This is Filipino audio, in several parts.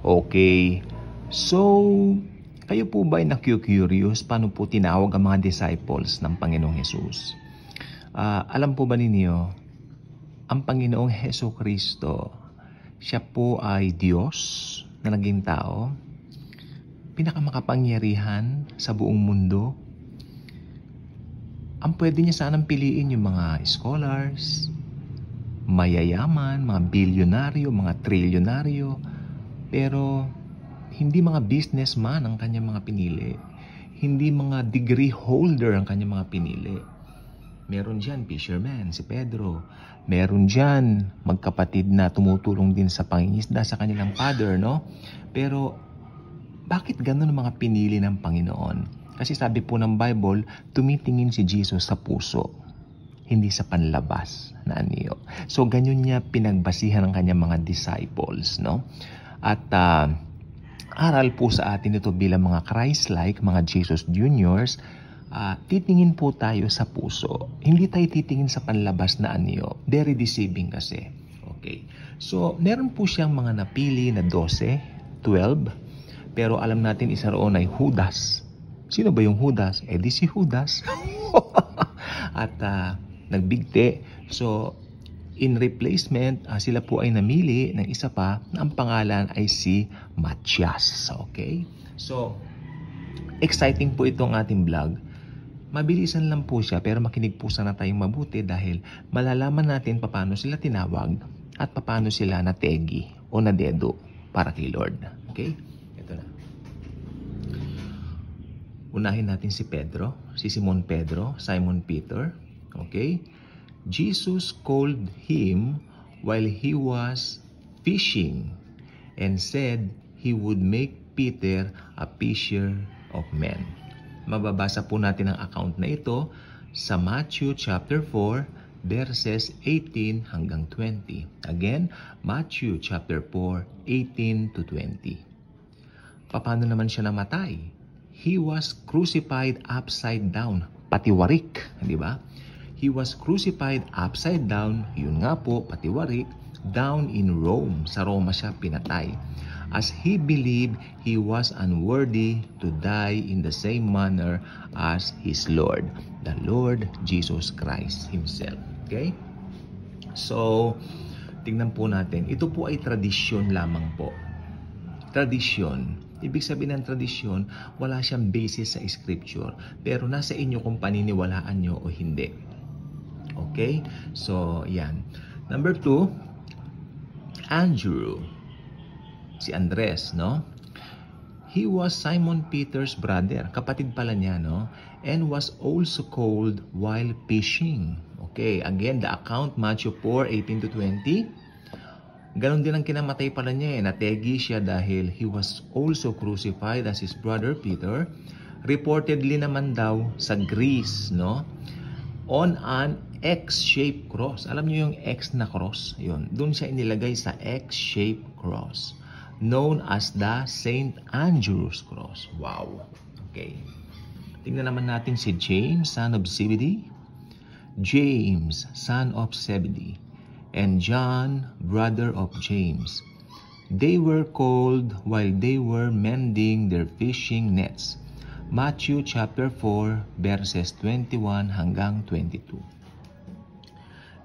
Okay. So, kayo po ba ay naku-curious paano po tinawag ang mga disciples ng Panginoong Hesus? Alam po ba ninyo, ang Panginoong Hesus Kristo, siya po ay Diyos na naging tao, pinakamakapangyarihan sa buong mundo. Ang pwede niya sanang piliin yung mga scholars, mayayaman, mga bilyonaryo, mga trilyonaryo, pero hindi mga businessman ang kanyang mga pinili. Hindi mga degree holder ang kanyang mga pinili. Meron dyan fisherman, si Pedro. Meron dyan magkapatid na tumutulong din sa pangingisda sa kanilang father, no? Pero bakit ganun ang mga pinili ng Panginoon? Kasi sabi po ng Bible, tumitingin si Jesus sa puso, hindi sa panlabas na anyo. So ganyan niya pinagbasihan ng kanyang mga disciples, no? At aral po sa atin ito bilang mga Christ-like, mga Jesus Juniors, titingin po tayo sa puso. Hindi tayo titingin sa panlabas na anyo. Very deceiving kasi. Okay. So, meron po siyang mga napili na 12, pero alam natin isa roon ay Judas. Sino ba yung Judas? Di si Judas. At nagbigti. So, in replacement, sila po ay namili ng isa pa na ang pangalan ay si Matthias. Okay? So, exciting po itong ating vlog. Mabilisan lang po siya pero makinig po sana tayong mabuti dahil malalaman natin paano sila tinawag at paano sila nategi o nadedo para kay Lord. Okay? Ito na. Unahin natin si Pedro, si Simon Pedro, Simon Peter. Okay? Jesus called him while he was fishing and said he would make Peter a fisher of men. Mababasa po natin ang account na ito sa Matthew chapter 4 verses 18 hanggang 20. Again, Matthew chapter 4, 18 to 20. Paano naman siya namatay? He was crucified upside down. Patiwarik, di ba? He was crucified upside down, yun nga po, patiwarik, down in Rome. Sa Roma siya pinatay. As he believed he was unworthy to die in the same manner as his Lord, the Lord Jesus Christ Himself. Okay? So, tingnan po natin. Ito po ay tradisyon lamang po. Tradisyon. Ibig sabihin ng tradisyon, wala siyang basis sa scripture. Pero nasa inyo kung paniniwalaan nyo o hindi. Okay? So, yan. Number 2, Andrew. Si Andres, no? He was Simon Peter's brother. Kapatid pala niya, no? And was also called while fishing. Okay, again, the account, Matthew 4, 18 to 20. Ganon din ang kinamatay pala niya, nategi siya dahil he was also crucified as his brother Peter. Reportedly naman daw sa Greece, no? On an X-shaped cross. Alam niyo yung X na cross? Yun. Doon siya inilagay sa X-shaped cross. Known as the St. Andrew's Cross. Wow. Okay. Tingnan naman natin si James, son of Zebedee. James, son of Zebedee. And John, brother of James. They were called while they were mending their fishing nets. Matthew chapter 4 verses 21 hanggang 22.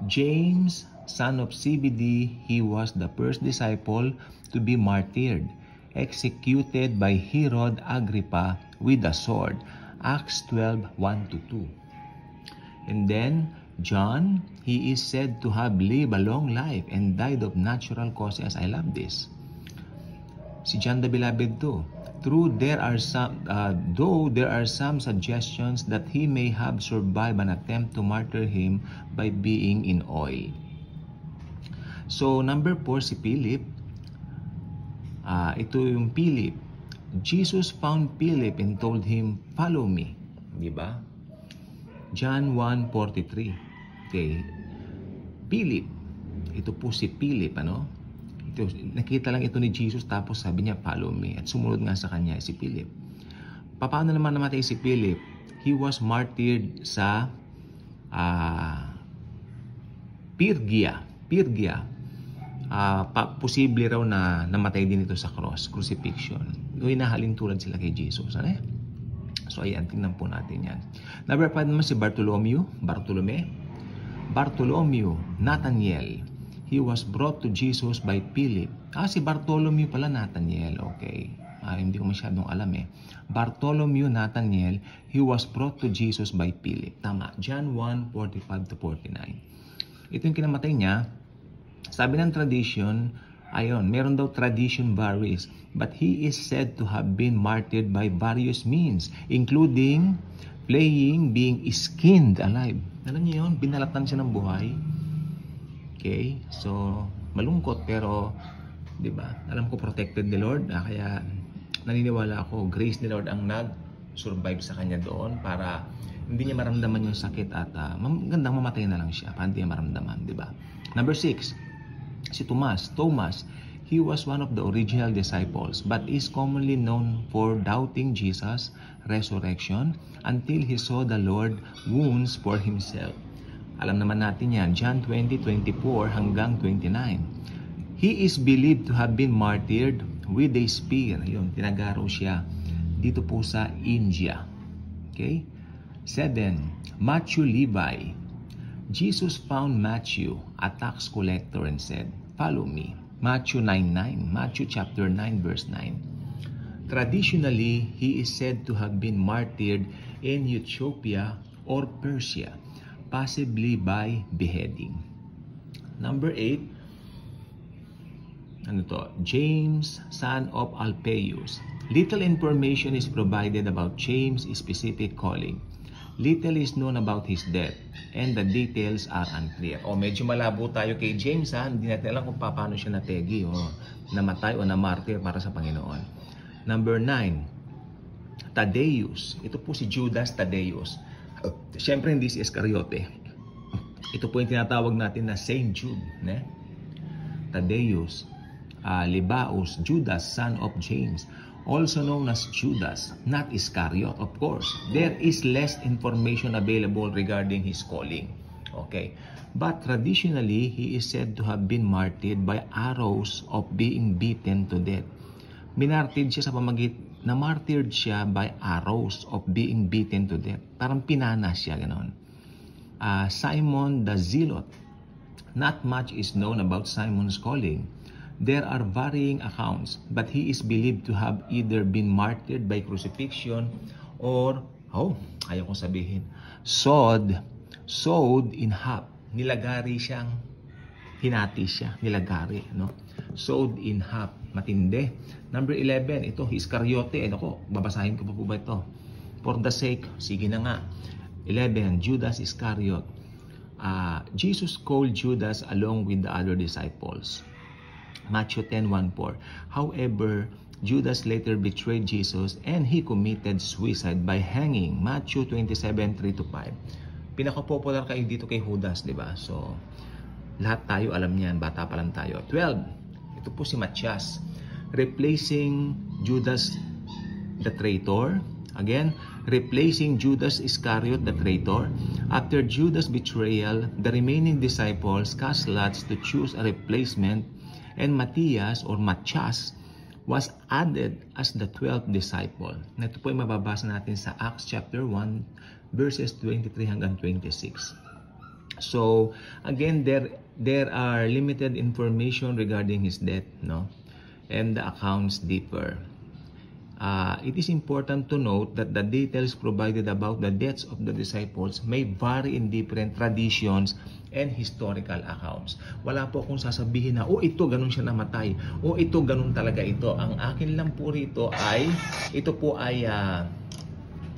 James, son of Zebedee, he was the first disciple to be martyred, executed by Herod Agrippa with a sword. Acts 12, 1 to 2. And then, John, he is said to have lived a long life and died of natural causes. I love this. Si John the Beloved too. Though there are some suggestions that he may have survived an attempt to martyr him by being in oil. So, number 4, si Philip. Ito yung Philip. Jesus found Philip and told him, "Follow me." Di ba? John 1:43. Okay. Philip. Ito po si Philip, ano? Ito, nakita lang ito ni Jesus tapos sabi niya, "Follow me." At sumunod nga sa kanya si Philip. Paano naman namatay si Philip? He was martyred sa Pyrgia. posible raw na namatay din ito sa cross, crucifixion. Hinahalin tulad sila kay Jesus. Ano eh? So ayan, tingnan po natin yan. Number 5 naman si Bartolome, Nathaniel. He was brought to Jesus by Philip. Si Bartholomew pala, Nathaniel. Okay. Hindi ko masyadong alam eh. Bartholomew, Nathaniel, he was brought to Jesus by Philip. Tama. John 1:45-49. Ito yung kinamatay niya. Sabi ng tradition, meron daw tradition varies. But he is said to have been martyred by various means, including being skinned alive. Alam niyo yun? Binalatan siya ng buhay. Okay? So, malungkot pero, di ba? Alam ko protected ni Lord. Kaya naniniwala ako, grace ni Lord ang nag-survive sa kanya doon para hindi niya maramdaman yung sakit at gandang mamatay na lang siya para hindi niya maramdaman, di ba? Number 6, si Thomas. He was one of the original disciples but is commonly known for doubting Jesus' resurrection until he saw the Lord wounds for himself. Alam naman natin yan, John 20:24 hanggang 29. He is believed to have been martyred with a spear. Yun, tinagaro siya dito po sa India. Okay? 7. Matthew Levi. Jesus found Matthew, a tax collector, and said, "Follow me." Matthew 9:9. Matthew chapter 9 verse 9. Traditionally, he is said to have been martyred in Ethiopia or Persia, possibly by beheading. Number 8, James, son of Alphaeus. Little information is provided about James' specific calling. Little is known about his death, and the details are unclear. Medyo malabo tayo kay James, Hindi natin alam kung paano siya nategi, namatay o namartir para sa Panginoon. Number 9, Thaddeus. Ito po si Judas Thaddeus. Siyempre hindi si Iscariote. Ito po yung tinatawag natin na Saint Jude. Thaddeus, Libaus, Judas, son of James, also known as Judas, not Iscariot, of course. There is less information available regarding his calling. Okay. But traditionally, he is said to have been martyred by arrows of being beaten to death. Minartired siya na-martyred siya by arrows of being beaten to death. Parang pinanas siya, ganon. Simon the Zealot. Not much is known about Simon's calling. There are varying accounts, but he is believed to have either been martyred by crucifixion or, ayaw kong sabihin, sawed in half. Nilagari siyang, hinati siya, nilagari, Sawed in half. Matindi. Number 11, ito, Iscariote. Babasahin ko pa po ba ito? For the sake, sige na nga. 11, Judas Iscariot. Jesus called Judas along with the other disciples. Matthew 10:1-4. However, Judas later betrayed Jesus and he committed suicide by hanging. Matthew 27:3-5. Pinaka-popular kayo dito kay Judas, di ba? So, lahat tayo alam niyan, bata pa lang tayo. 12. Ito po si Matthias, replacing Judas the traitor. Again, replacing Judas Iscariot the traitor. After Judas' betrayal, the remaining disciples cast lots to choose a replacement, and Matthias was added as the 12th disciple. Ito po ay mababasa natin sa Acts chapter 1 verses 23 hanggang 26. So, again, there are limited information regarding his death, and the accounts differ. It is important to note that the details provided about the deaths of the disciples may vary in different traditions and historical accounts. Wala po akong sasabihin na, ito ganun siya namatay, ito ganun talaga ito. Ang akin lang po rito ay,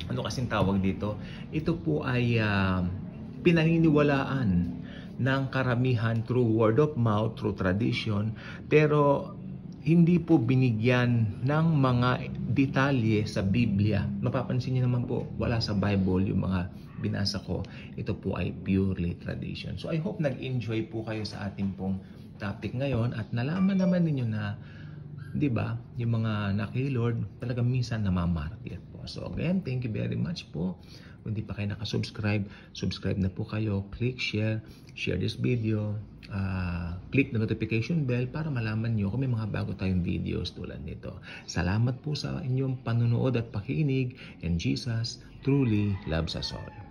ano kasing tawag dito? Ito po ay pinaniniwalaan ng karamihan through word of mouth, through tradition, pero hindi po binigyan ng mga detalye sa Biblia. Mapapansin niyo naman po, wala sa Bible yung mga binasa ko. Ito po ay purely tradition. So I hope nag-enjoy po kayo sa ating pong topic ngayon at nalaman naman ninyo na, di ba, yung mga naki-Lord talagang minsan namamartir po. So again, thank you very much po. Kung di pa kayo nakasubscribe, subscribe na po kayo. Click share this video. click the notification bell para malaman nyo kung may mga bago tayong videos tulad nito. Salamat po sa inyong panunood at pakikinig, and Jesus truly loves us all.